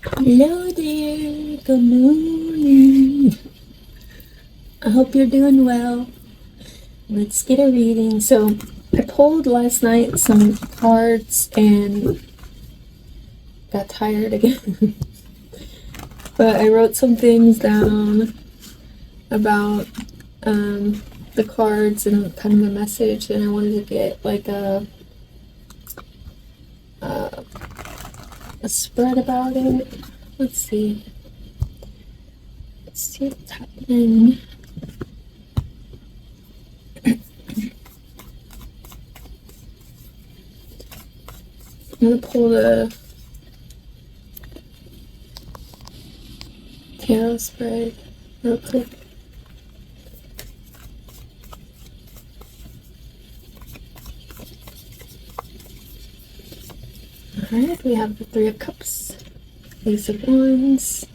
Hello there, good morning. I hope you're doing well. Let's get a reading. So, I pulled last night some cards and got tired again. But I wrote some things down about the cards and kind of a message, and I wanted to get like a spread about it. Let's see. Let's see what's happening. I'm gonna pull the tarot spread real quick. Alright, we have the Three of Cups, Ace of Wands,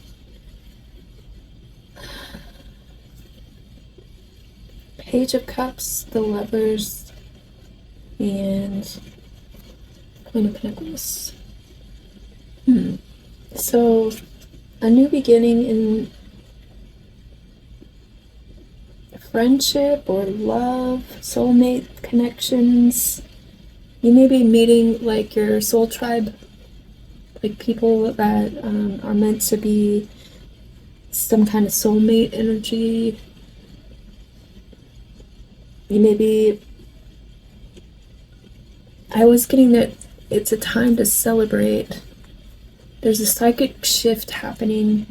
Page of Cups, the Lovers, and Queen of Pentacles. So, a new beginning in friendship or love, soulmate connections. You may be meeting like your soul tribe, like people that are meant to be some kind of soulmate energy. You may be, I was getting that it's a time to celebrate. There's a psychic shift happening.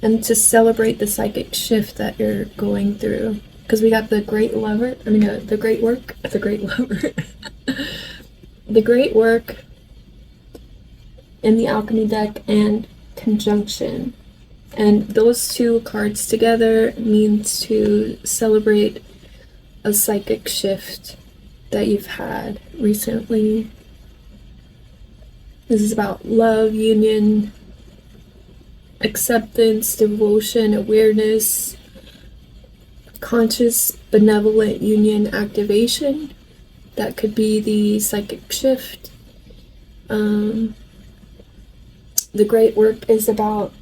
And to celebrate the psychic shift that you're going through. Because we got the Great Lover, the Great Work, the Great Lover. The Great Work in the Alchemy deck and Conjunction. And those two cards together means to celebrate a psychic shift that you've had recently. This is about love, union, acceptance, devotion, awareness, conscious, benevolent union activation. That could be the psychic shift. The Great Work is about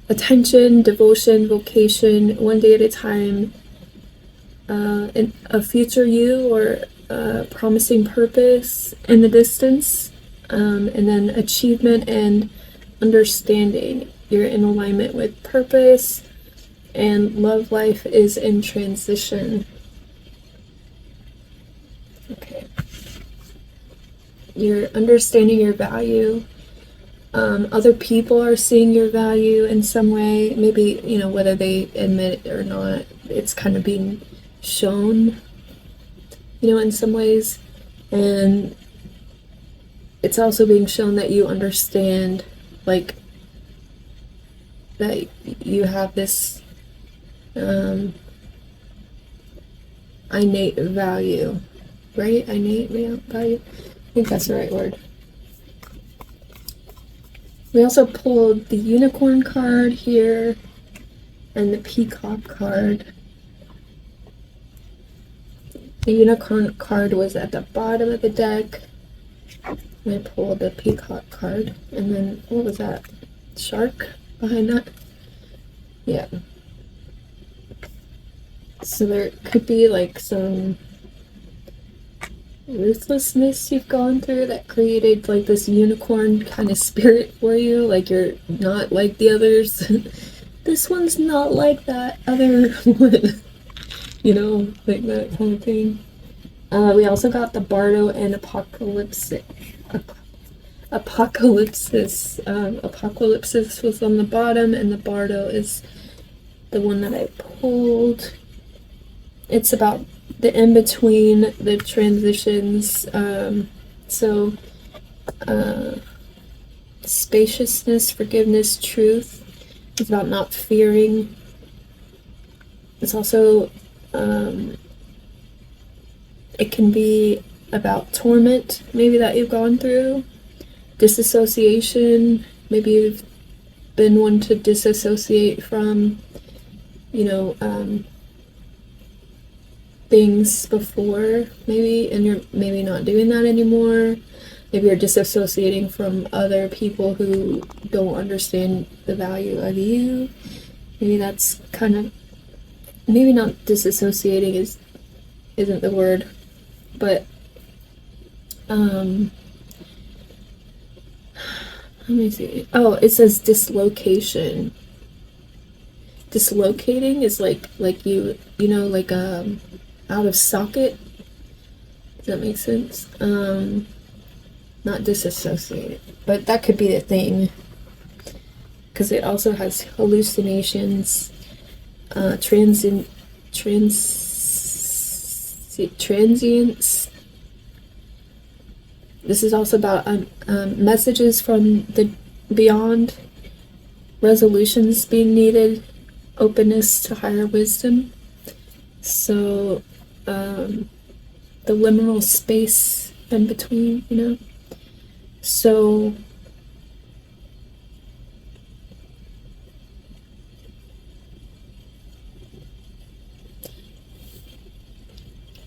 attention, devotion, vocation, one day at a time, in a future you or promising purpose in the distance, and then achievement and understanding. You're in alignment with purpose, and love life is in transition. Okay. You're understanding your value. Other people are seeing your value in some way. Maybe, whether they admit it or not, it's kind of being shown, in some ways. And it's also being shown that you understand, like, that you have this innate value, right? Innate value? I think that's the right word. We also pulled the Unicorn card here and the Peacock card. The Unicorn card was at the bottom of the deck. And I pulled the Peacock card. And then, what was that? Shark behind that? Yeah. So there could be like some ruthlessness you've gone through that created like this unicorn kind of spirit for you. Like you're not like the others. This one's not like that other one. Like that kind of thing. We also got the Bardo and Apocalypsis. Apocalypsis was on the bottom, and the Bardo is the one that I pulled. It's about the in-between, the transitions. Spaciousness, forgiveness, truth. It's about not fearing. It's also, it can be about torment, maybe, that you've gone through. Disassociation. Maybe you've been one to disassociate from, things before, maybe, and you're maybe not doing that anymore. Maybe you're disassociating from other people who don't understand the value of you. Maybe that's kind of, maybe not disassociating isn't the word, but let me see. Oh, it says dislocation. Dislocating is like you know, like out of socket. Does that make sense? Not disassociated, but that could be the thing, because it also has hallucinations, transience. This is also about messages from the beyond, resolutions being needed, openness to higher wisdom. So the liminal space in between, you know. So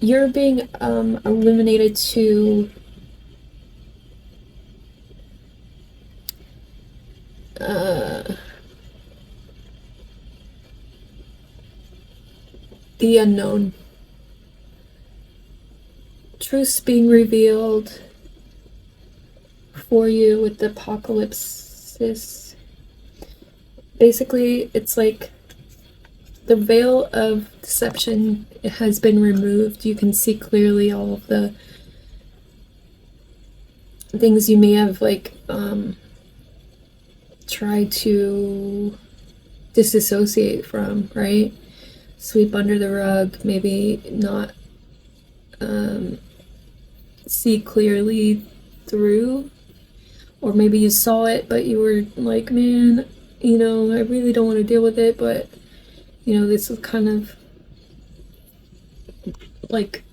you're being illuminated to the unknown. Truths being revealed for you with the apocalypse. Basically, it's like the veil of deception has been removed. You can see clearly all of the things you may have like tried to disassociate from, right? Sweep under the rug, maybe not see clearly through, or maybe you saw it but you were like, man, you know, I really don't want to deal with it, but you know, this is kind of like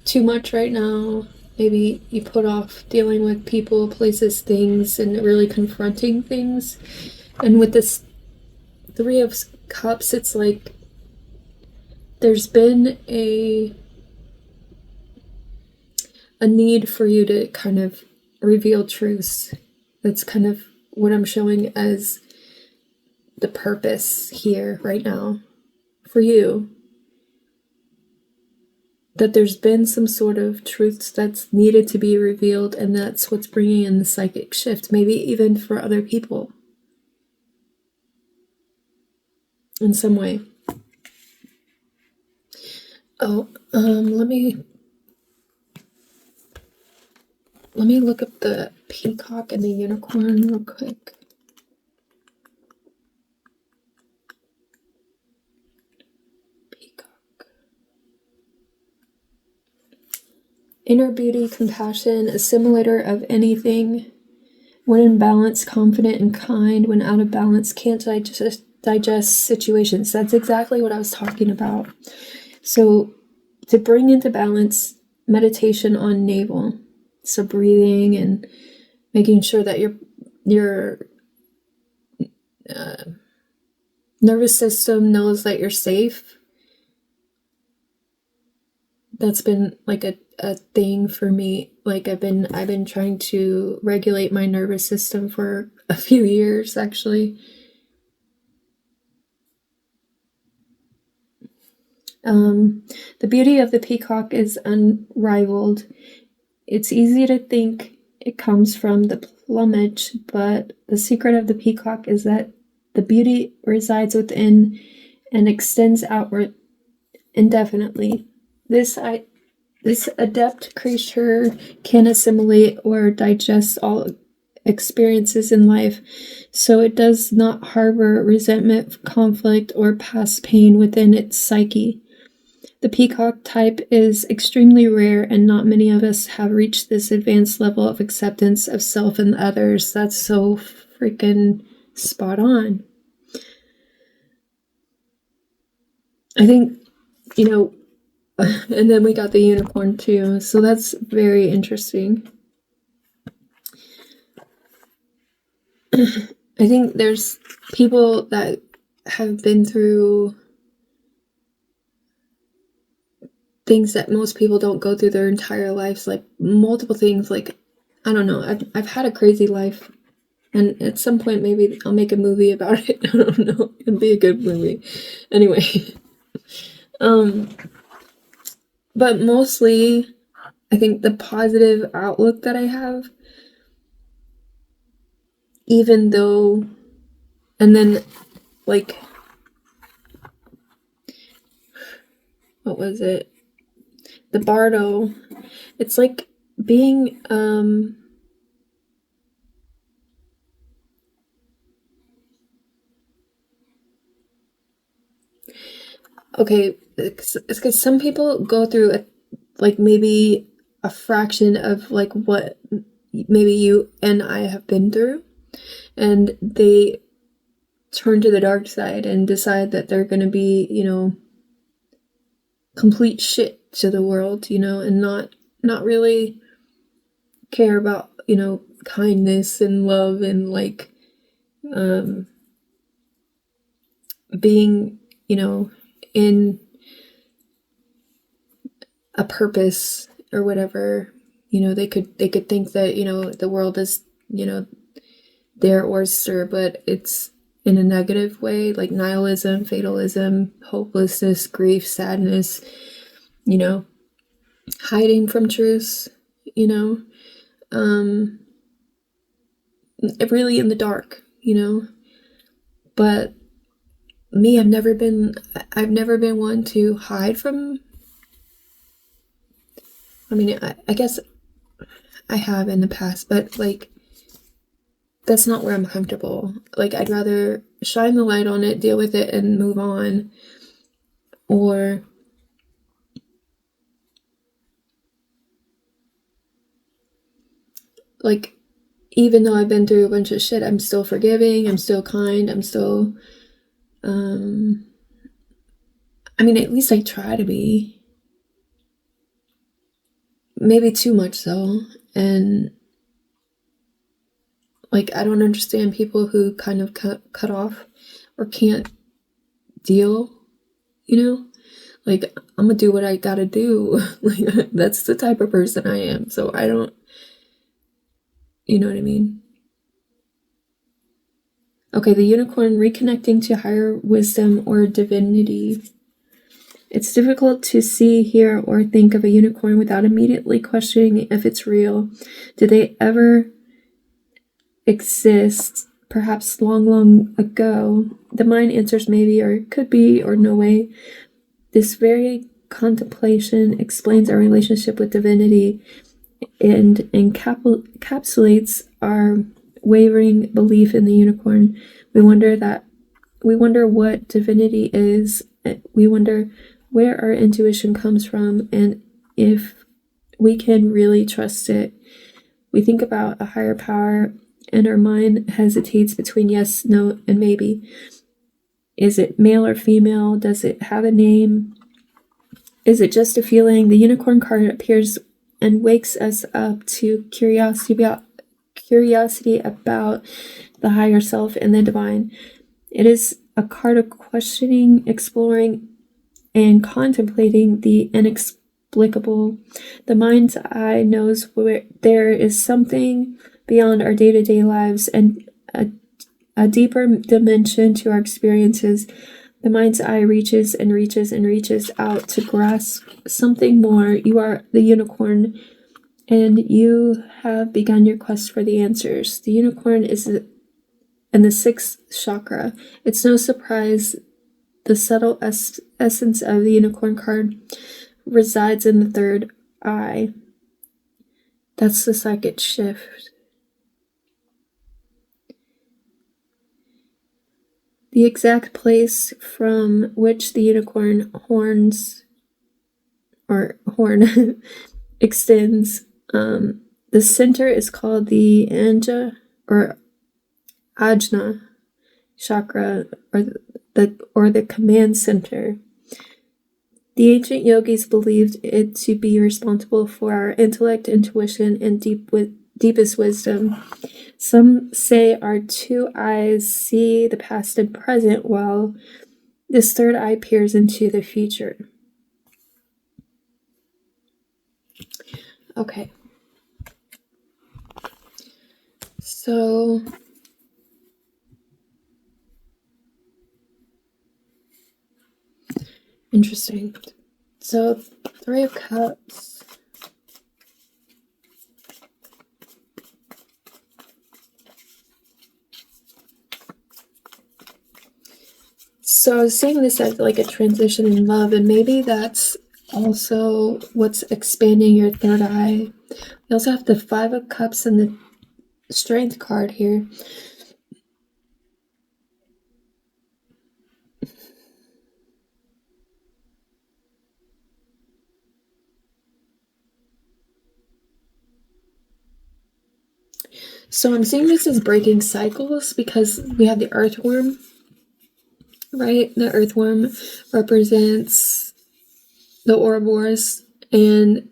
too much right now. Maybe you put off dealing with people, places, things, and really confronting things. And with this Three of Cups, it's like there's been a need for you to kind of reveal truths. That's kind of what I'm showing as the purpose here right now for you. That there's been some sort of truth that's needed to be revealed, and that's what's bringing in the psychic shift, maybe even for other people in some way. Oh, let me look up the peacock and the unicorn real quick. Peacock. Inner beauty, compassion, assimilator of anything. When in balance, confident and kind. When out of balance, can't digest situations. That's exactly what I was talking about. So to bring into balance, meditation on navel. So breathing and making sure that your nervous system knows that you're safe. That's been like a thing for me. Like I've been trying to regulate my nervous system for a few years, actually. The beauty of the peacock is unrivaled. It's easy to think it comes from the plumage, but the secret of the peacock is that the beauty resides within and extends outward indefinitely. This adept creature can assimilate or digest all experiences in life, so it does not harbor resentment, conflict, or past pain within its psyche. The peacock type is extremely rare, and not many of us have reached this advanced level of acceptance of self and others. That's so freaking spot on. I think, you know, and then we got the unicorn too, so that's very interesting. I think there's people that have been through things that most people don't go through their entire lives, like multiple things. Like, I don't know, I've had a crazy life, and at some point maybe I'll make a movie about it. I don't know, it'd be a good movie. Anyway, but mostly I think the positive outlook that I have, even though, and then like, what was it? The Bardo. It's like being, okay, it's because some people go through like maybe a fraction of like what maybe you and I have been through, and they turn to the dark side and decide that they're going to be, complete shit to the world, and not really care about, kindness and love and like being, in a purpose or whatever. They could think that, the world is, their oyster, but it's in a negative way, like nihilism, fatalism, hopelessness, grief, sadness, hiding from truth, really in the dark, but me, I've never been one to hide from. I mean, I guess I have in the past, but like, that's not where I'm comfortable. Like, I'd rather shine the light on it, deal with it, and move on. Or like, even though I've been through a bunch of shit, I'm still forgiving, I'm still kind, I'm still, I mean, at least I try to be. Maybe too much though. And like, I don't understand people who kind of cut off or can't deal, like, I'm gonna do what I gotta do. Like, that's the type of person I am. So I don't, you know what I mean? Okay, the unicorn, reconnecting to higher wisdom or divinity. It's difficult to see, hear, or think of a unicorn without immediately questioning if it's real. Did they ever exist? Perhaps long, long ago? The mind answers maybe, or could be, or no way. This very contemplation explains our relationship with divinity and encapsulates our wavering belief in the unicorn. We wonder what divinity is. We wonder where our intuition comes from and if we can really trust it. We think about a higher power and our mind hesitates between yes, no, and maybe. Is it male or female? Does it have a name? Is it just a feeling? The unicorn card appears and wakes us up to curiosity about the higher self and the divine. It is a card of questioning, exploring, and contemplating the inexplicable. The mind's eye knows where there is something beyond our day-to-day lives and a deeper dimension to our experiences. The mind's eye reaches and reaches and reaches out to grasp something more. You are the unicorn, and you have begun your quest for the answers. The unicorn is in the sixth chakra. It's no surprise the subtle essence of the unicorn card resides in the third eye. That's the psychic shift. The exact place from which the unicorn horn extends. The center is called the Ajna chakra, or the command center. The ancient yogis believed it to be responsible for our intellect, intuition, and deepest wisdom. Some say our two eyes see the past and present, while this third eye peers into the future. Okay. So interesting. So Three of Cups. So I was seeing this as like a transition in love, and maybe that's also what's expanding your third eye. We also have the Five of Cups and the Strength card here. So I'm seeing this as breaking cycles because we have the earthworm, right? The earthworm represents the Ouroboros and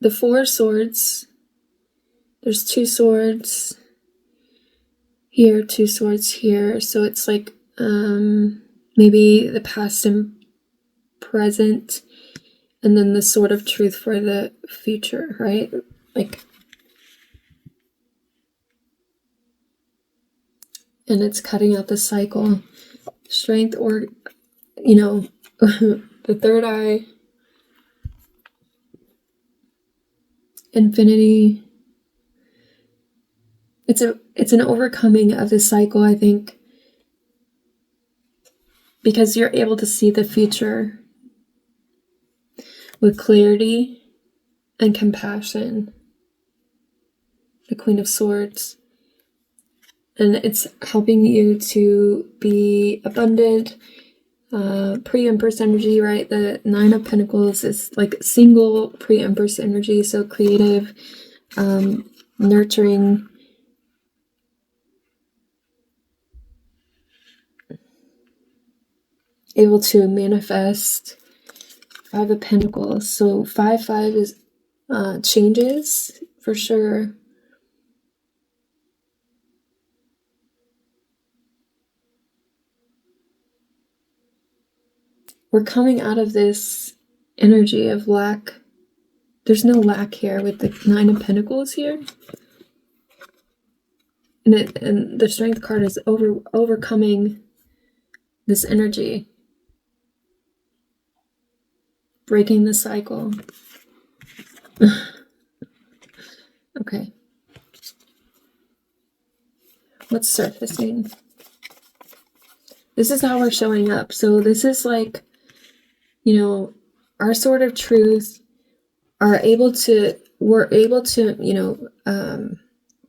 the Four Swords. There's two swords here, two swords here. So it's like maybe the past and present, and then the sword of truth for the future, right? Like, and it's cutting out the cycle. Strength, or, you know, the third eye, infinity. It's an overcoming of the cycle, I think, because you're able to see the future with clarity and compassion. The Queen of Swords. And it's helping you to be abundant. Pre-Empress energy, right? The Nine of Pentacles is like single pre-Empress energy, so creative, nurturing, able to manifest. Five of Pentacles. So 5-5 is changes for sure. We're coming out of this energy of lack. There's no lack here with the Nine of Pentacles here. And the Strength card is overcoming this energy. Breaking the cycle. Okay. What's surfacing? This is how we're showing up. So this is like, you know, our sword of truth we're able to, you know,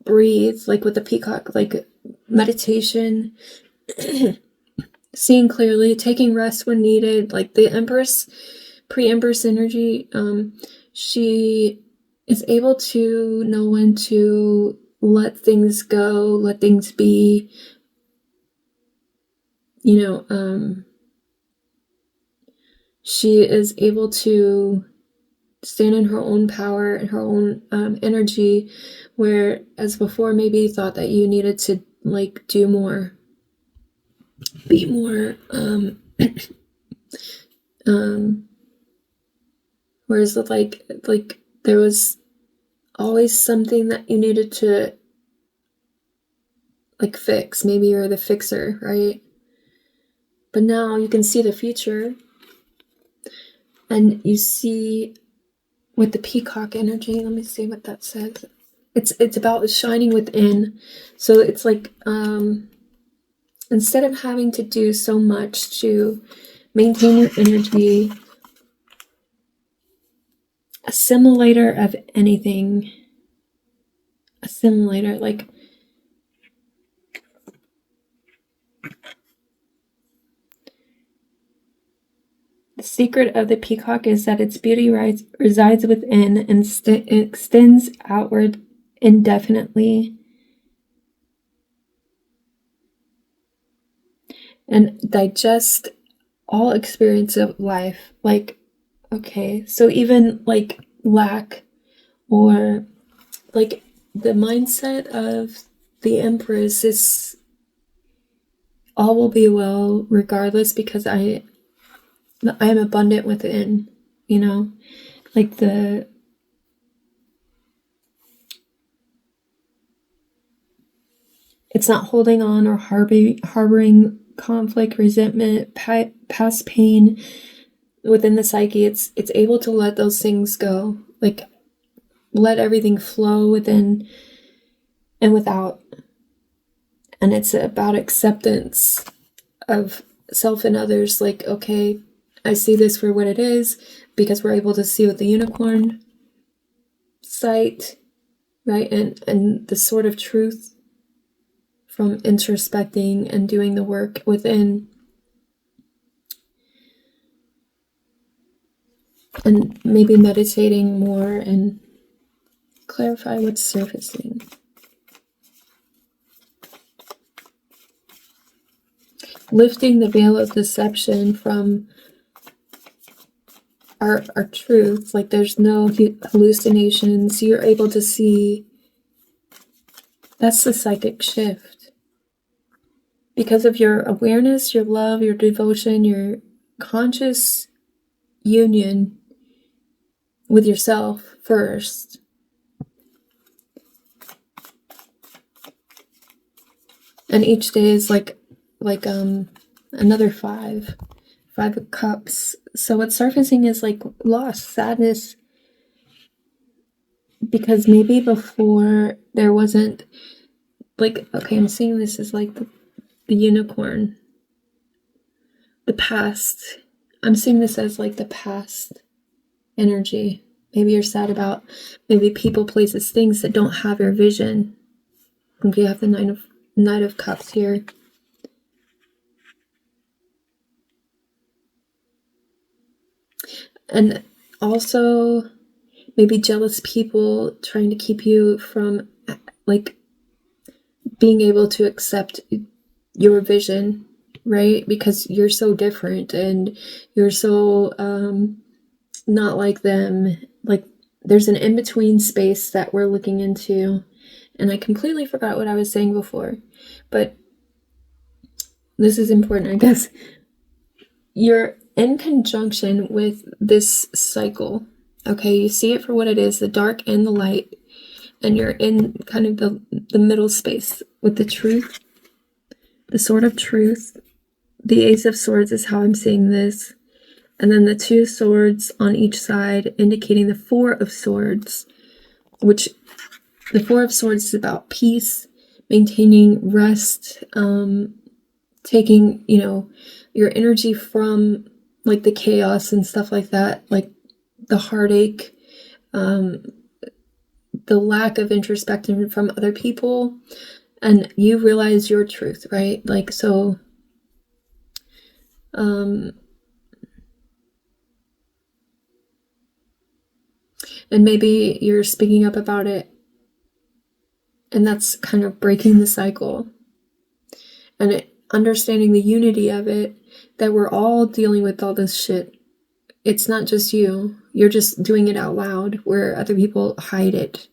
breathe, like with the peacock, like meditation, seeing clearly, taking rest when needed, like the Empress, pre-Empress energy. She is able to know when to let things go, let things be, you know, she is able to stand in her own power and her own energy, whereas before maybe you thought that you needed to like do more, be more, whereas like there was always something that you needed to like fix. Maybe you're the fixer, right? But now you can see the future, and you see with the peacock energy. Let me see what that says. It's about shining within. So it's like instead of having to do so much to maintain your energy, a simulator of anything, a simulator, like the secret of the peacock is that its beauty resides within and extends outward indefinitely and digest all experience of life. Like, okay, so even like lack, or like the mindset of the Empress is all will be well regardless, because I am abundant within, you know, like the It's not holding on or harboring conflict, resentment, past pain within the psyche. It's able to let those things go, like let everything flow within and without. And it's about acceptance of self and others. Like, okay, I see this for what it is, because we're able to see with the unicorn sight, right? And the sort of truth from introspecting and doing the work within. And maybe meditating more and clarify what's surfacing. Lifting the veil of deception from our truth, like there's no hallucinations. You're able to see. That's the psychic shift. Because of your awareness, your love, your devotion, your conscious union with yourself first. And each day is like another five of cups. So what's surfacing is like loss, sadness, because maybe before there wasn't, like, okay, I'm seeing this as like the unicorn, the past. I'm seeing this as like the past energy. Maybe you're sad about maybe people, places, things that don't have your vision. And we have the Knight of Cups here. And also maybe jealous people trying to keep you from like being able to accept your vision, right? Because you're so different and you're so not like them. Like there's an in-between space that we're looking into. And I completely forgot what I was saying before, but this is important, I guess. You're in conjunction with this cycle. Okay, you see it for what it is, the dark and the light, and you're in kind of the middle space with the truth, the sword of truth. The Ace of Swords is how I'm seeing this. And then the 2 swords on each side indicating the 4 of Swords, which the 4 of Swords is about peace, maintaining rest, taking, your energy from like the chaos and stuff like that, like the heartache, the lack of introspection from other people, and you realize your truth, right? Like, so, and maybe you're speaking up about it, and that's kind of breaking the cycle, and understanding the unity of it, that we're all dealing with all this shit. It's not just you. You're just doing it out loud where other people hide it.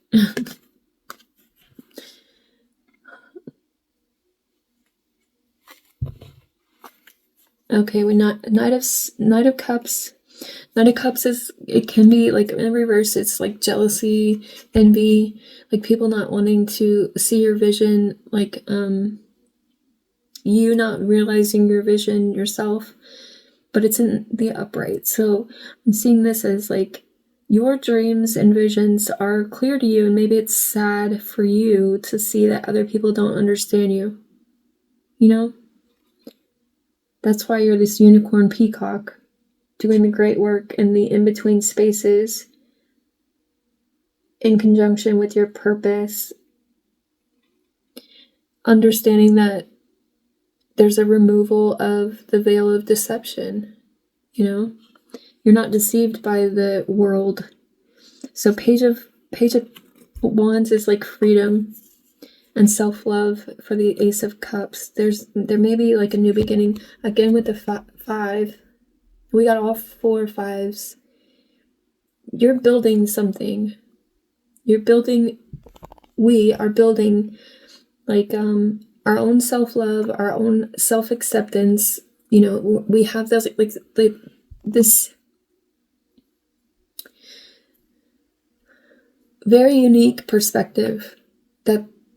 Okay, we Knight of Cups. Knight of Cups is, it can be like in reverse, it's like jealousy, envy, like people not wanting to see your vision, like you not realizing your vision yourself, but it's in the upright. So I'm seeing this as like your dreams and visions are clear to you, and maybe it's sad for you to see that other people don't understand you. That's why you're this unicorn peacock doing the great work in the in-between spaces in conjunction with your purpose, understanding that there's a removal of the veil of deception. You're not deceived by the world. So Page of Wands is like freedom and self-love. For the Ace of Cups, there may be like a new beginning again with the 5. We got all 4 5s. You're building something. We are building like our own self-love, our own self-acceptance. We have those like this very unique perspective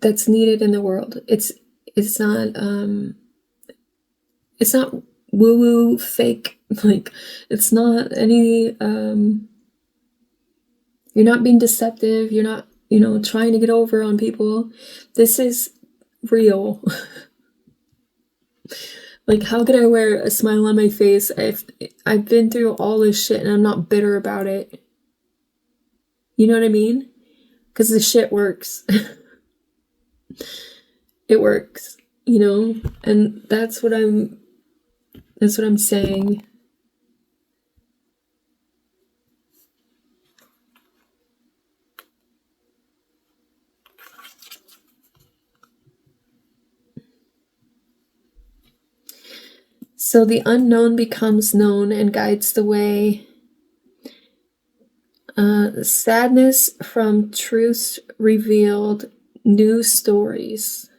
that's needed in the world. It's It's not woo-woo fake. Like, it's not any you're not being deceptive, you're not, trying to get over on people. This is real. Like, how could I wear a smile on my face? I've been through all this shit and I'm not bitter about it. You know what I mean? Because the shit works. It works, and that's what I'm saying. So the unknown becomes known and guides the way. Sadness from truths revealed, new stories.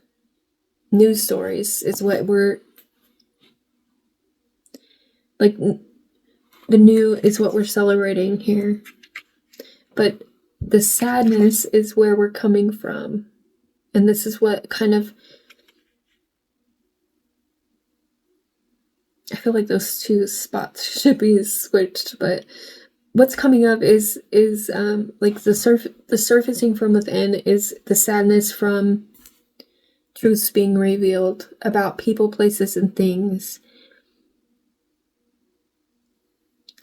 New stories is what we're, like, the new is what we're celebrating here. But the sadness is where we're coming from. And this is what kind of, I feel like those two spots should be switched, but what's coming up is like the surfacing from within is the sadness from truths being revealed about people, places, and things,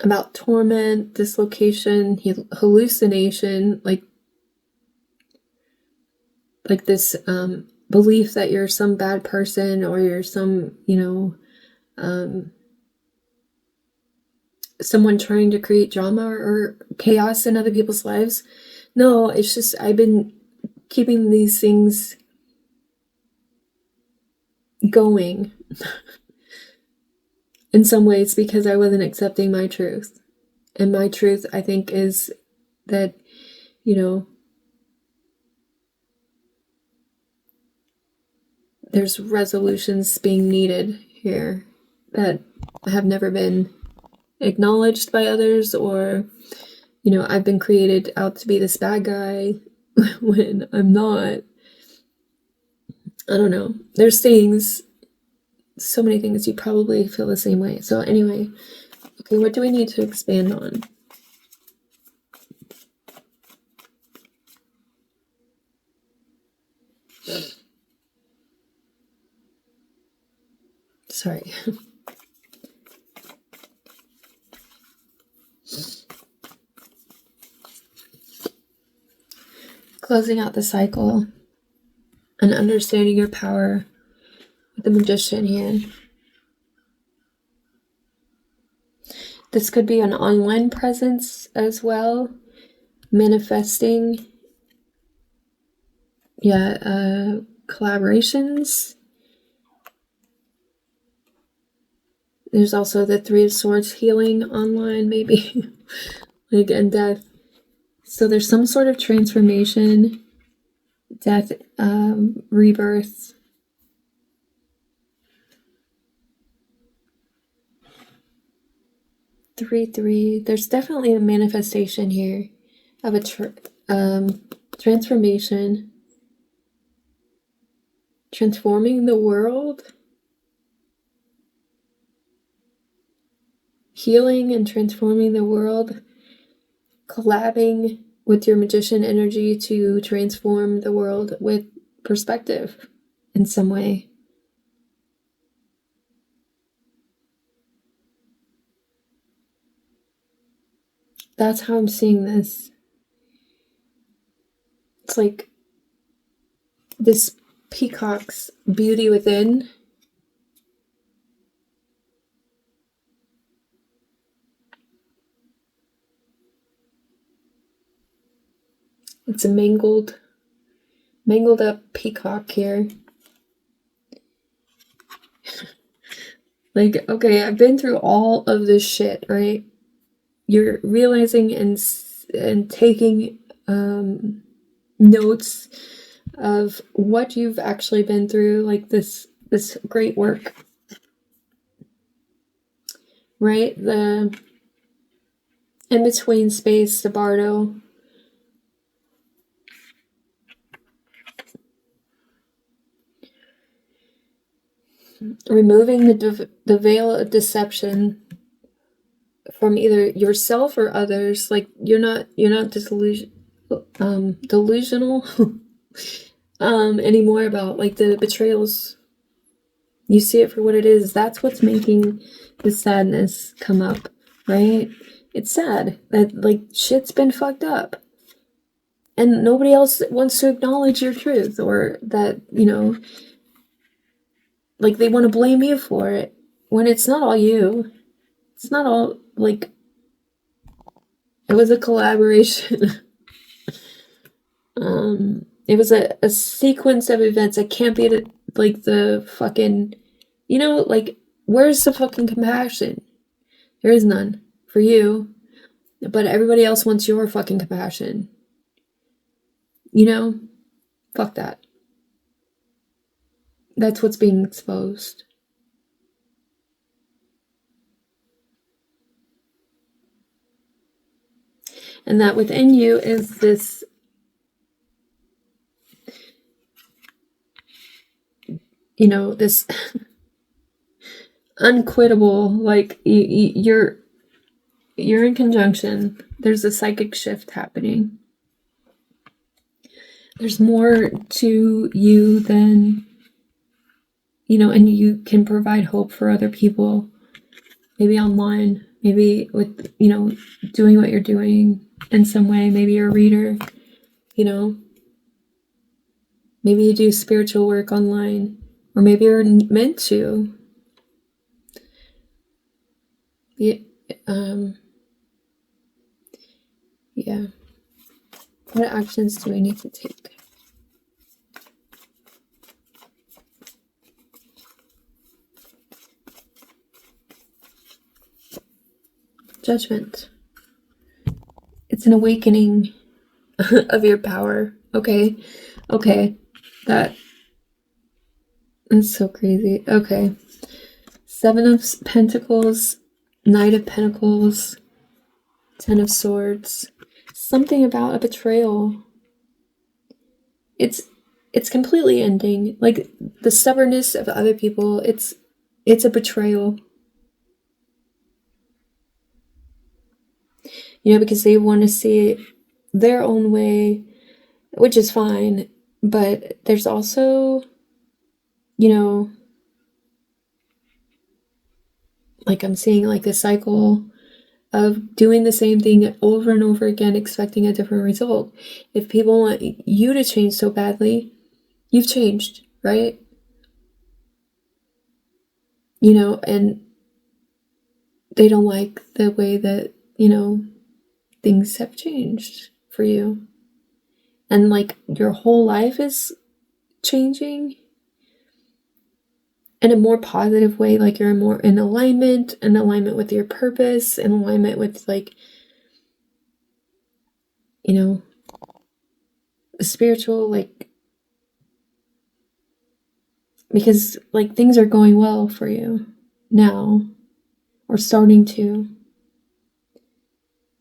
about torment, dislocation, hallucination, like this belief that you're some bad person or you're some, someone trying to create drama or chaos in other people's lives. No, it's just I've been keeping these things going in some ways because I wasn't accepting my truth. And my truth, I think, is that, there's resolutions being needed here that have never been acknowledged by others, or, I've been created out to be this bad guy when I'm not. I don't know. There's things, so many things, you probably feel the same way. So anyway, okay, what do we need to expand on? Sorry. Closing out the cycle and understanding your power with the Magician here. This could be an online presence as well. Manifesting. Yeah, collaborations. There's also the Three of Swords healing online, maybe. Like, and death. So there's some sort of transformation, death, rebirth. Three. There's definitely a manifestation here of a transformation, transforming the world, healing and transforming the world, collabing with your Magician energy to transform the world with perspective in some way. That's how I'm seeing this. It's like this peacock's beauty within. It's a mangled up peacock here. Like, okay, I've been through all of this shit, right? You're realizing and taking notes of what you've actually been through, like this great work, right? The in between space, the bardo. removing the veil of deception from either yourself or others. Like you're not delusional anymore about like the betrayals. You see it for what it is. That's what's making the sadness come up, right? It's sad that like shit's been fucked up. And nobody else wants to acknowledge your truth, or that, you know, like they want to blame you for it when it's not all you. It's not all, like, it was a collaboration. It was a sequence of events. It can't be like the fucking, you know, like, where's the fucking compassion? There is none for you, but everybody else wants your fucking compassion. You know? Fuck that. That's what's being exposed. And that within you is this, you know, this unquittable, like, you're in conjunction. There's a psychic shift happening. There's more to you than, you know, and you can provide hope for other people. Maybe online, maybe with, you know, doing what you're doing in some way. Maybe you're a reader, you know. Maybe you do spiritual work online, or maybe you're meant to. Yeah. What actions do I need to take? Judgment. It's an awakening of your power. Okay. That's so crazy. Okay. 7 of Pentacles, Knight of Pentacles, 10 of Swords. Something about a betrayal. It's completely ending. Like the stubbornness of other people, it's a betrayal. You know, because they want to see it their own way, which is fine. But there's also, you know, like I'm seeing like this cycle of doing the same thing over and over again, expecting a different result. If people want you to change so badly, you've changed, right? You know, and they don't like the way that, you know, things have changed for you. And like your whole life is changing in a more positive way. Like you're more in alignment with your purpose, in alignment with like, you know, the spiritual, like, because like things are going well for you now, or starting to.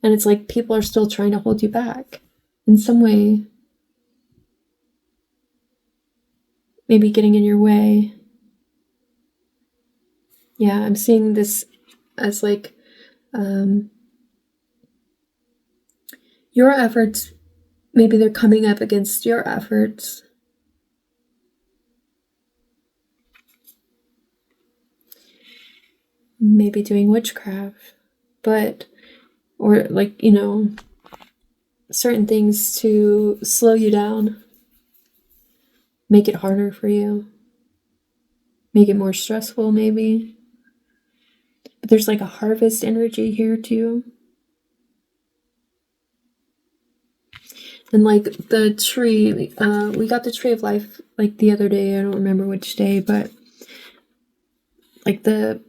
And it's like people are still trying to hold you back in some way. Maybe getting in your way. Yeah, I'm seeing this as like your efforts, maybe they're coming up against your efforts. Maybe doing witchcraft, or like, you know, certain things to slow you down, make it harder for you, make it more stressful maybe. But there's like a harvest energy here too. And like the tree, we got the tree of life like the other day. I don't remember which day, but like the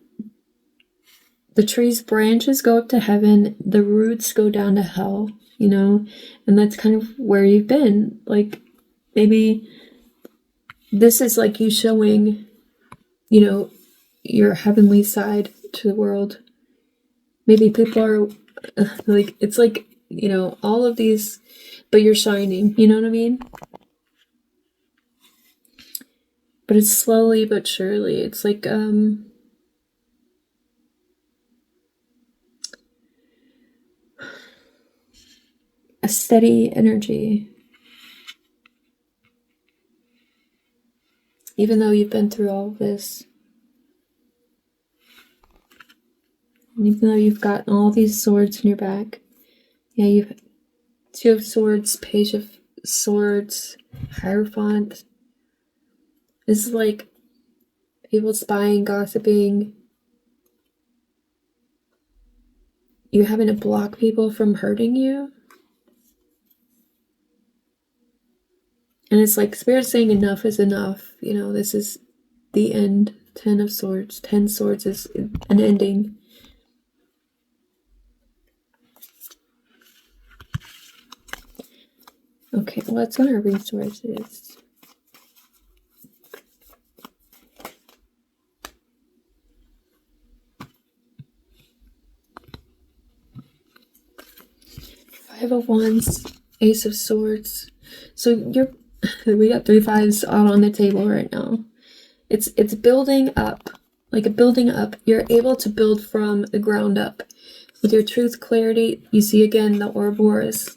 tree's branches go up to heaven, the roots go down to hell, you know? And that's kind of where you've been. Like maybe this is like you showing, you know, your heavenly side to the world. Maybe people are like, it's like, you know, all of these, but you're shining, you know what I mean? But it's slowly but surely. It's like a steady energy. Even though you've been through all of this, and even though you've gotten all these swords in your back, yeah, you've Two of Swords, Page of Swords, Hierophant. This is like people spying, gossiping. You having to block people from hurting you. And it's like Spirit saying enough is enough. You know, this is the end. 10 of Swords. 10 Swords is an ending. Okay, what's on our resources? Five of Wands, Ace of Swords. So we got 3 fives out on the table right now. It's building up, like a building up. You're able to build from the ground up. With your truth, clarity, you see again the Ouroboros.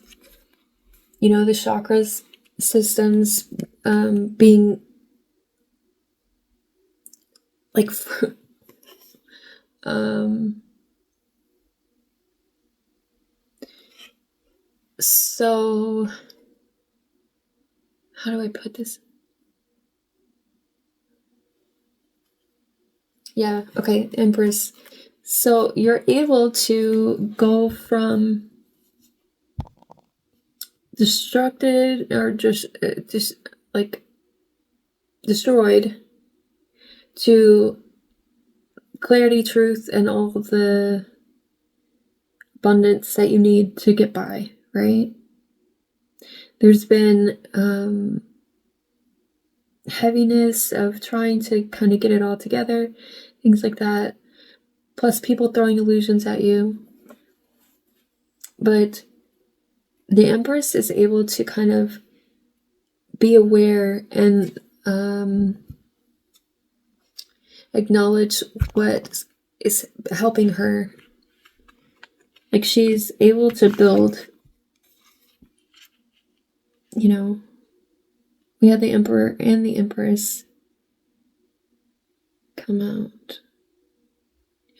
You know, the chakras, systems, being like, so, how do I put this? Yeah, okay, Empress. So you're able to go from destructed or just like destroyed to clarity, truth, and all of the abundance that you need to get by, right? There's been heaviness of trying to kind of get it all together, things like that, plus people throwing illusions at you. But the Empress is able to kind of be aware and acknowledge what is helping her. Like she's able to build, you know, we had the Emperor and the Empress come out.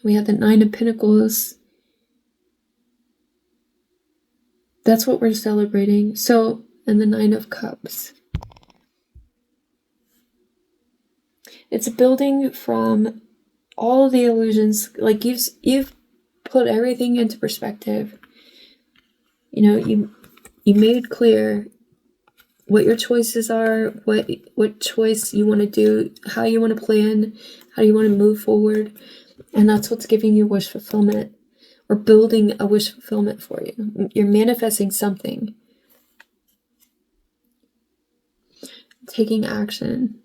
We had the Nine of Pentacles. That's what we're celebrating. So, and the Nine of Cups. It's building from all of the illusions. Like you've put everything into perspective. You know, you made clear what your choices are, what choice you want to do, how you want to plan, how you want to move forward. And that's what's giving you wish fulfillment, or building a wish fulfillment for you. You're manifesting something. Taking action.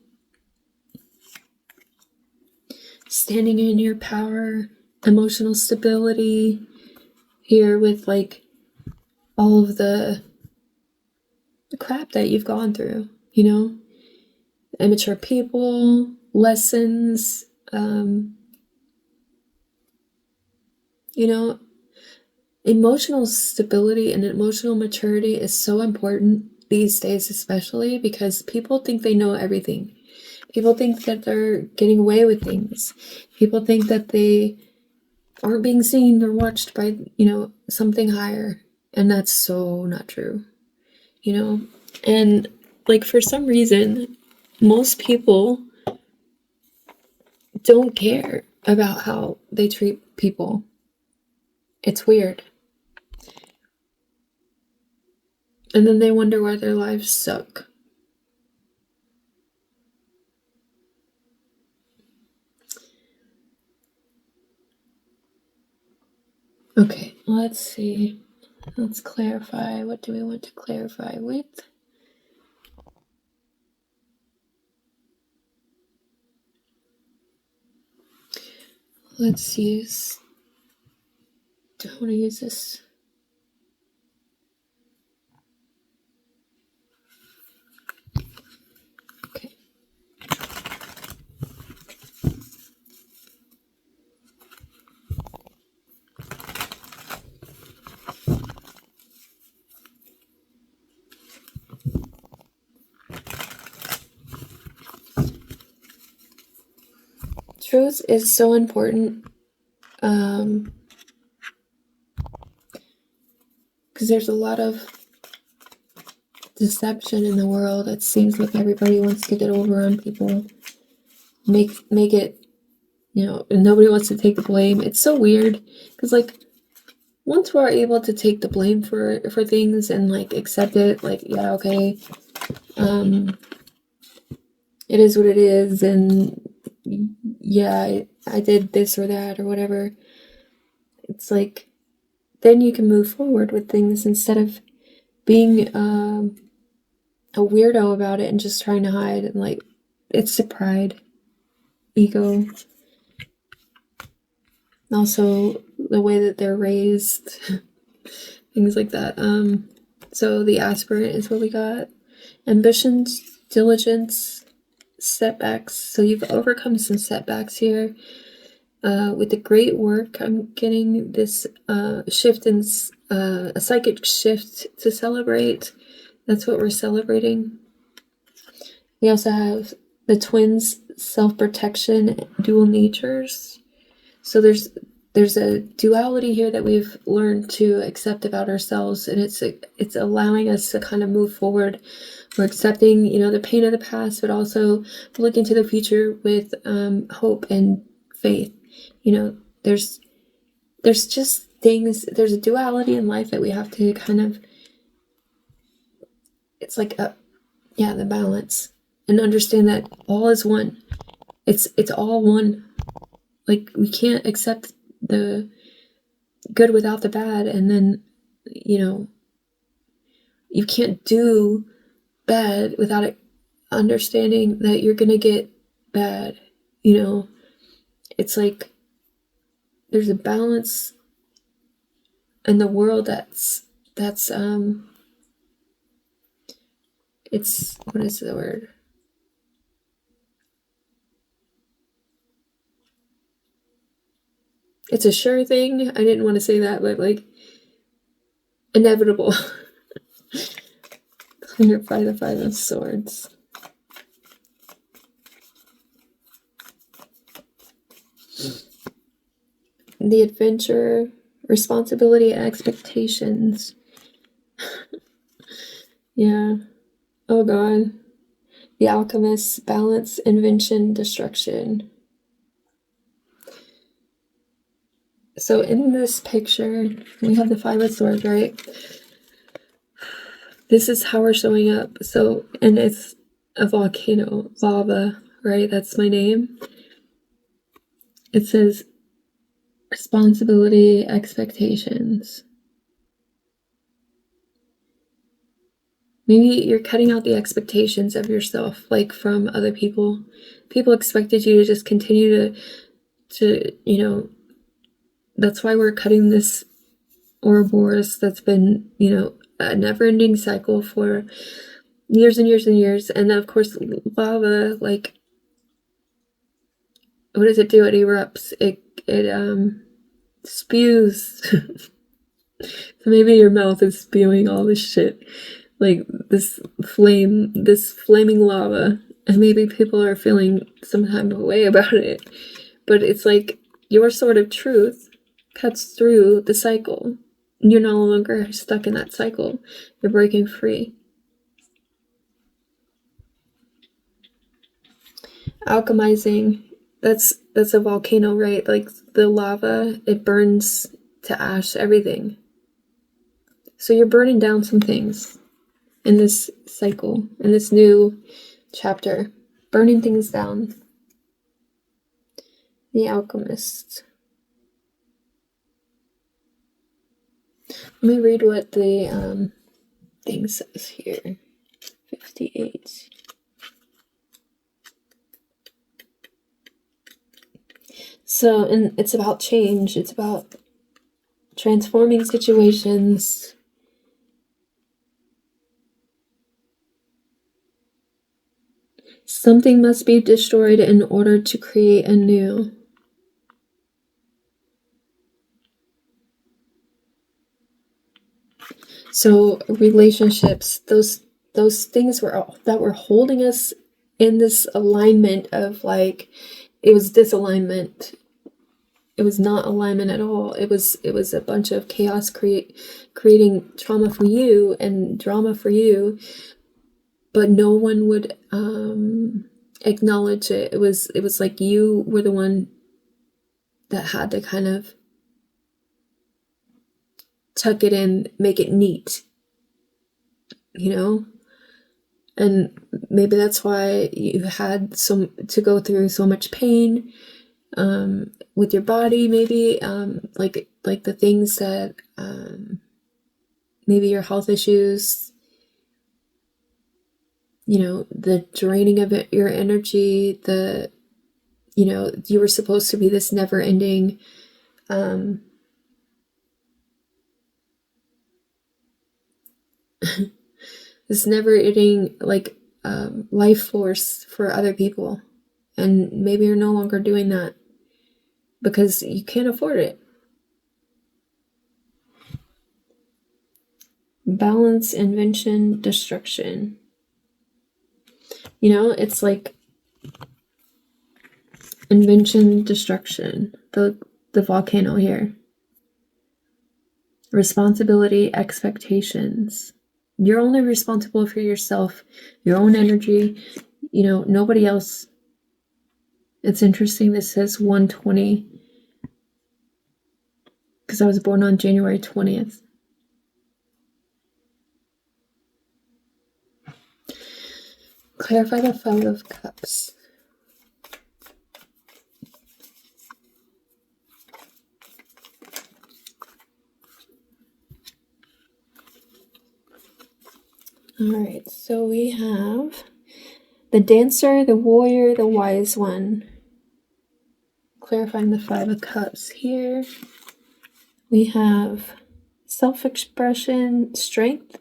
Standing in your power, emotional stability here with like all of the crap that you've gone through, you know, immature people, lessons, you know, emotional stability and emotional maturity is so important these days, especially because people think they know everything. People think that they're getting away with things. People think that they aren't being seen or watched by, you know, something higher. And that's so not true, you know? And like for some reason, most people don't care about how they treat people. It's weird. And then they wonder why their lives suck. Okay, let's see. Let's clarify. What do we want to clarify with? Let's use... Do I want to use this? Okay. truth is so important. Because there's a lot of deception in the world. It seems like everybody wants to get over on people, make it, nobody wants to take the blame. It's so weird because, like, once we're able to take the blame for things and, like, accept it, like, yeah, okay, it is what it is, and yeah, I did this or that or whatever. It's like, then you can move forward with things instead of being a weirdo about it and just trying to hide. And, like, it's the pride, ego, also the way that they're raised, things like that. So the aspirant is what we got. Ambitions, diligence, setbacks. So you've overcome some setbacks here. With the great work, I'm getting this shift in a psychic shift to celebrate. That's what we're celebrating. We also have the twins, self-protection, dual natures. So there's a duality here that we've learned to accept about ourselves, and it's allowing us to kind of move forward. We're accepting, the pain of the past, but also looking to the future with hope and faith. There's just things, there's a duality in life that we have to kind of, it's like the balance, and understand that all is one. It's all one. Like, we can't accept the good without the bad, and then, you can't do bad without it understanding that you're gonna get bad. It's like there's a balance in the world that's it's, what is the word? It's a sure thing. I didn't want to say that, but, like, inevitable. Clarify the Five of Swords. The adventure, responsibility, expectations. Yeah. Oh God. The alchemist, balance, invention, destruction. So in this picture, we have the Five of Swords, right? This is how we're showing up. So, and it's a volcano, lava, right? That's my name. It says responsibility, expectations. Maybe you're cutting out the expectations of yourself, like from other people. People expected you to just continue to that's why we're cutting this Ouroboros that's been, a never-ending cycle for years and years and years. And of course, lava, like, what does it do? It erupts. It spews. So maybe your mouth is spewing all this shit, like this flaming lava, and maybe people are feeling some kind of way about it. But it's like your sort of truth cuts through the cycle. You're no longer stuck in that cycle. You're breaking free. Alchemizing, that's a volcano, right? Like, the lava, it burns to ash everything. So you're burning down some things in this cycle, in this new chapter. Burning things down. The alchemist. Let me read what the thing says here. 58. So, and it's about change. It's about transforming situations. Something must be destroyed in order to create anew. So relationships, those things that were holding us in this alignment of, like, it was disalignment. It was not alignment at all. It was a bunch of chaos creating trauma for you and drama for you, but no one would acknowledge it. It was like you were the one that had to kind of tuck it in, make it neat, you know? And maybe that's why you had to go through so much pain with your body, maybe like the things that maybe your health issues, you know, the draining of your energy, you were supposed to be this never-ending this never-ending life force for other people, and maybe you're no longer doing that because you can't afford it. Balance, invention, destruction. You know, it's like invention, destruction. The volcano here. Responsibility, expectations. You're only responsible for yourself, your own energy, you know, nobody else. It's interesting this says 120 because I was born on January 20th. Clarify the Five of Cups. All right, so we have the Dancer, the Warrior, the Wise One. Clarifying the Five of Cups here. We have self-expression, strength.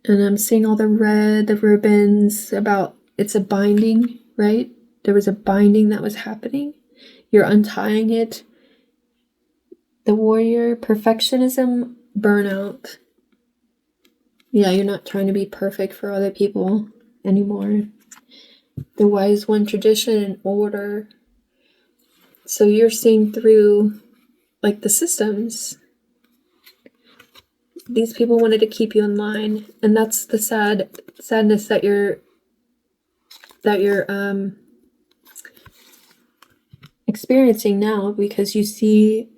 And I'm seeing all the red, the ribbons, about it's a binding, right? There was a binding that was happening. You're untying it. The Warrior, perfectionism, burnout. Yeah, you're not trying to be perfect for other people anymore. The Wise One, tradition and order. So you're seeing through like the systems. These people wanted to keep you in line, and that's the sadness that you're experiencing now, because you see,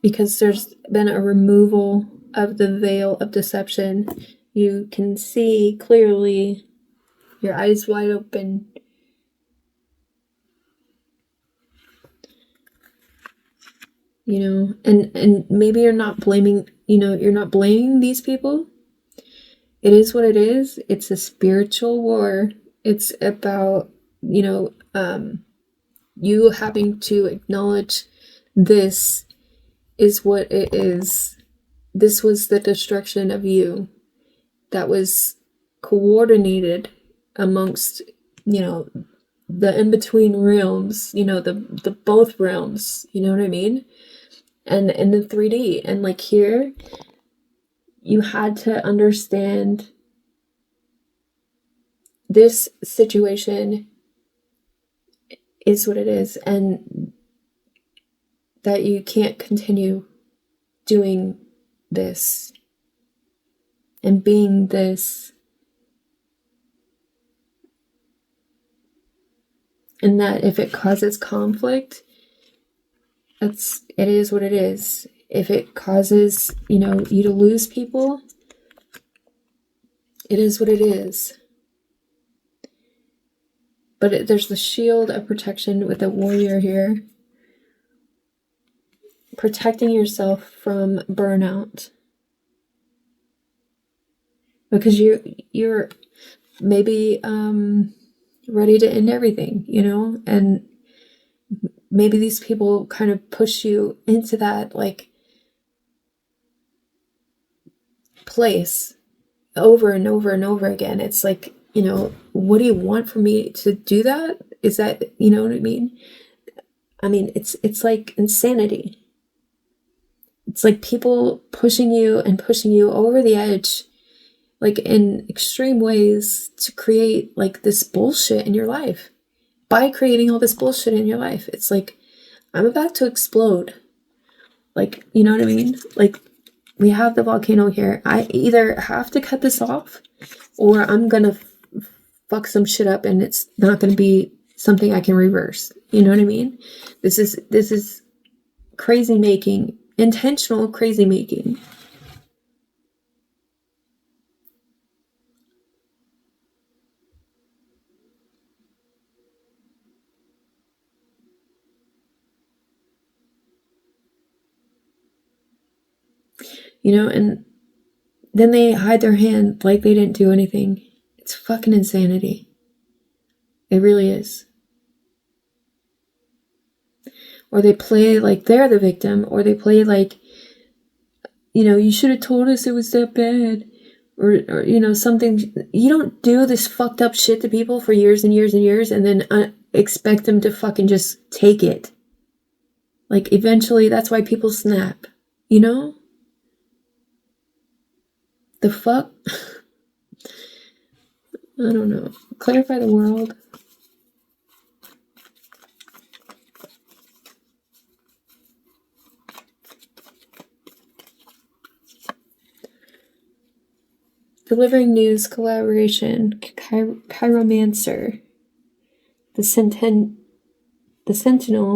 because there's been a removal of the veil of deception. You can see clearly, your eyes wide open. You know, and maybe you're not blaming, you're not blaming these people. It is what it is. It's a spiritual war. It's about, you having to acknowledge this is what it is. This was the destruction of you that was coordinated amongst, the in-between realms, the both realms, you know what I mean? And in the 3D, and like here, you had to understand this situation is what it is, and that you can't continue doing this and being this, and that if it causes conflict, it is what it is. If it causes, you to lose people, it is what it is. But there's the shield of protection with the Warrior here. Protecting yourself from burnout. Because you're maybe ready to end everything, and maybe these people kind of push you into that place over and over and over again. It's like, what do you want from me to do that? Is that, you know what I mean? I mean, it's like insanity. It's like people pushing you and pushing you over the edge. like in extreme ways to create like this bullshit in your life. By creating all this bullshit in your life, it's like, I'm about to explode. Like, you know what I mean? Like, we have the volcano here. I either have to cut this off, or I'm gonna fuck some shit up and it's not gonna be something I can reverse. You know what I mean? This is crazy making, intentional crazy making. You know, and then they hide their hand like they didn't do anything. It's fucking insanity. It really is. Or they play like they're the victim, or they play like, you know, you should have told us it was that bad. Or you know, something. You don't do this fucked up shit to people for years and years and years and then expect them to fucking just take it. Like, eventually, that's why people snap. You know? The fuck? I don't know. Clarify the world. Delivering news, collaboration, chiromancer, the sentinel,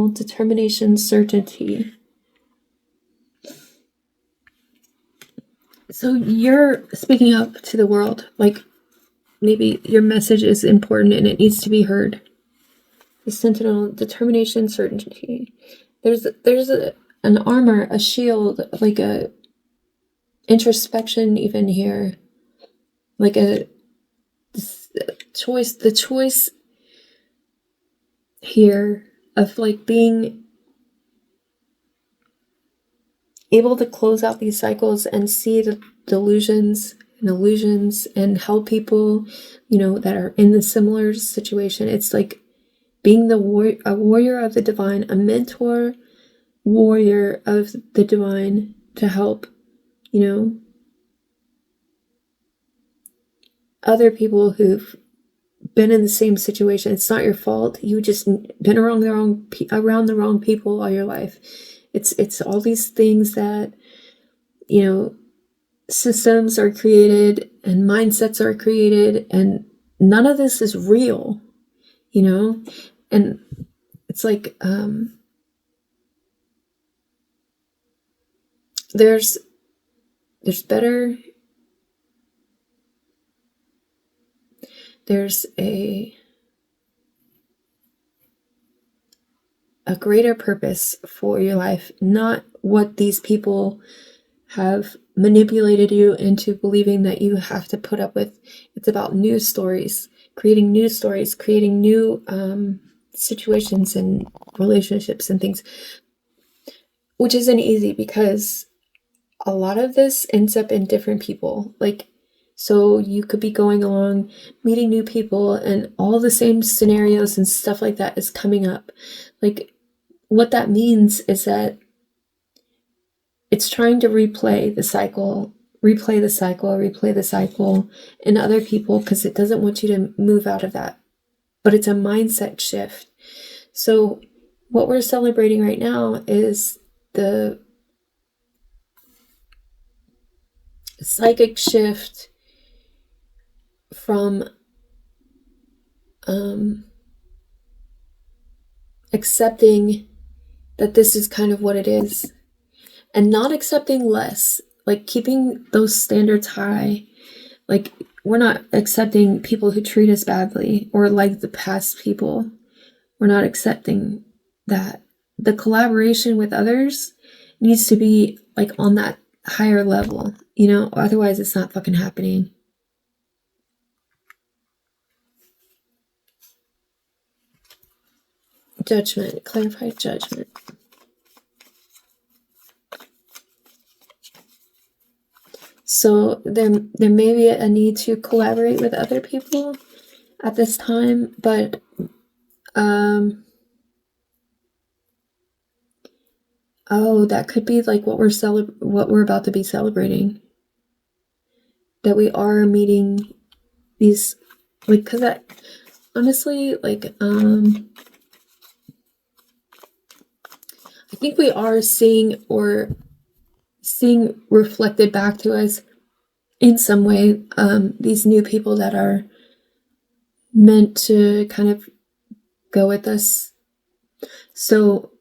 determination, certainty. So you're speaking up to the world, like maybe your message is important and it needs to be heard. The sentinel, determination, certainty. There's an armor, a shield, like a introspection even here. Like a choice, the choice here of like being able to close out these cycles and see the delusions and illusions and help people, you know, that are in the similar situation. It's like being a warrior of the divine, a mentor warrior of the divine to help, you know, other people who've been in the same situation. It's not your fault. You just been around the wrong people all your life. It's all these things that, you know, systems are created and mindsets are created, and none of this is real, you know? And it's like, there's a greater purpose for your life, not what these people have manipulated you into believing that you have to put up with. It's about news stories, creating new situations and relationships and things, which isn't easy because a lot of this ends up in different people. Like, so you could be going along, meeting new people, and all the same scenarios and stuff like that is coming up. Like, what that means is that it's trying to replay the cycle in other people because it doesn't want you to move out of that. But it's a mindset shift. So what we're celebrating right now is the psychic shift from accepting that this is kind of what it is and not accepting less, like keeping those standards high. Like, we're not accepting people who treat us badly or like the past people. We're not accepting that. The collaboration with others needs to be like on that higher level, you know, otherwise it's not fucking happening. Judgment, clarify judgment. So there may be a need to collaborate with other people at this time, but oh, that could be like what we're about to be celebrating. that we are meeting these, like, because that honestly, like, I think we are seeing reflected back to us in some way, these new people that are meant to kind of go with us. So,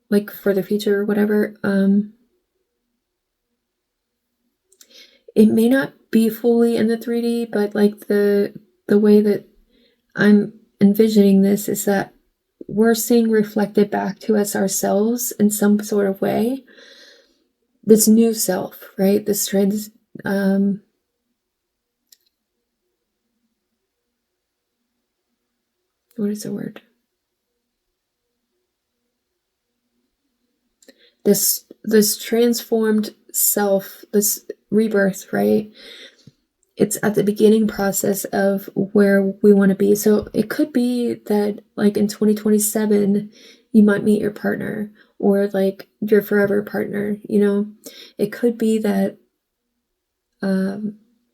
like, for the future or whatever, it may not be fully in the 3D, but like the way that I'm envisioning this is that we're seeing reflected back to us ourselves in some sort of way. This new self, right? This what is the word? This transformed self, this rebirth, right? It's at the beginning process of where we want to be. So it could be that, like, in 2027, you might meet your partner, or like your forever partner, you know? It could be that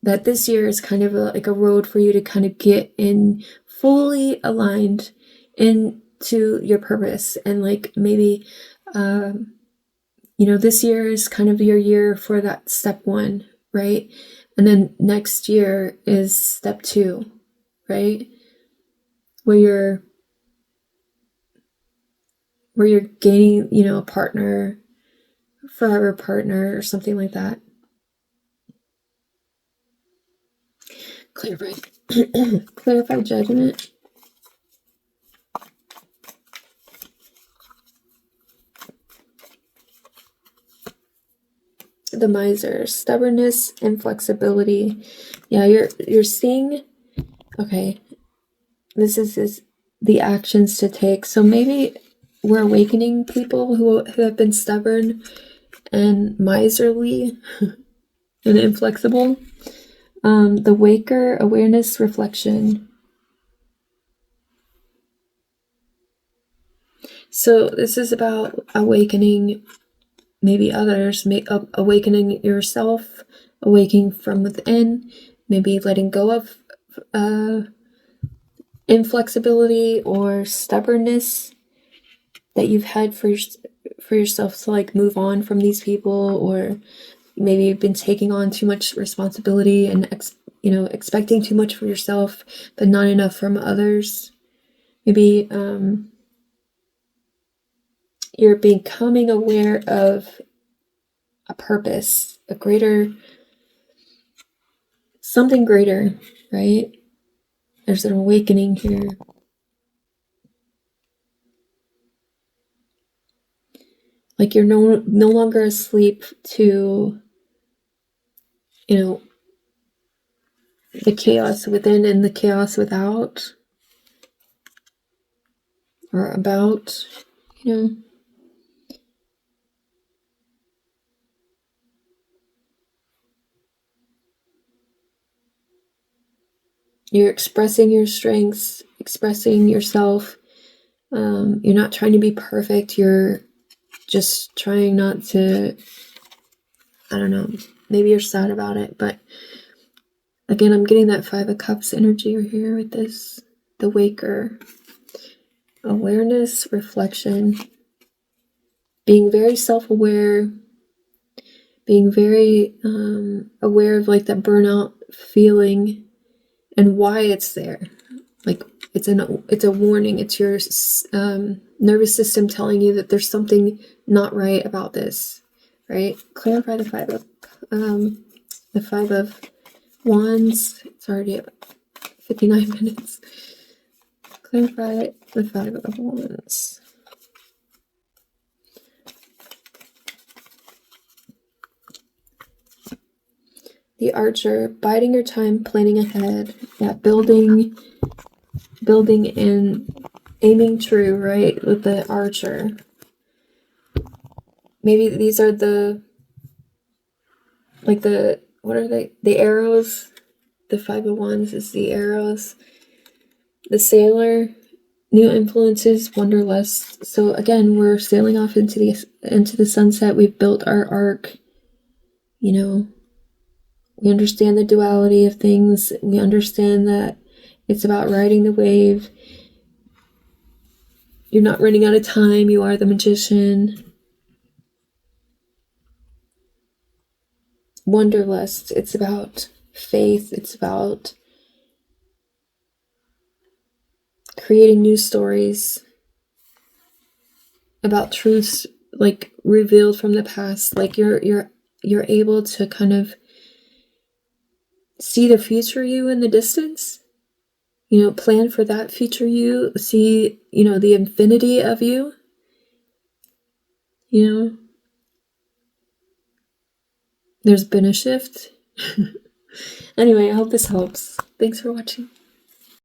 that this year is kind of like a road for you to kind of get in fully aligned into your purpose. And like maybe this year is kind of your year for that step 1, right? And then next year is step 2, right? Where you're gaining, a partner, forever partner, or something like that. Clarify judgment. The miser, stubbornness and flexibility. Yeah, you're seeing, okay, this is the actions to take. So maybe we're awakening people who have been stubborn and miserly and inflexible. The waker, awareness, reflection. So this is about awakening maybe others, awakening yourself, awakening from within, maybe letting go of inflexibility or stubbornness that you've had for yourself to like move on from these people, or maybe you've been taking on too much responsibility and expecting too much for yourself but not enough from others. Maybe you're becoming aware of a purpose, something greater, right? There's an awakening here. Like you're no longer asleep to, the chaos within and the chaos without, or about, You're expressing your strengths, expressing yourself. You're not trying to be perfect. You're just trying not to, I don't know, maybe you're sad about it. But again, I'm getting that 5 of Cups energy here with this, the waker. Awareness, reflection, being very self-aware, being very aware of like that burnout feeling and why it's there. Like it's a warning. It's your nervous system telling you that there's something not right about this, right? Clarify the 5 of Wands. It's already at 59 minutes. Clarify the 5 of Wands. The Archer, biding your time, planning ahead. Yeah, building and aiming true, right? With the Archer. Maybe these are what are they? The arrows. The 5 of Wands is the arrows. The Sailor, new influences, wanderlust. So again, we're sailing off into the sunset. We've built our arc, We understand the duality of things. We understand that it's about riding the wave. You're not running out of time. You are the magician. Wanderlust. It's about faith. It's about creating new stories, about truths like revealed from the past. Like you're able to kind of see the future you in the distance. You know, plan for that future you. See, you know, the infinity of you. You know, there's been a shift. Anyway, I hope this helps. Thanks for watching.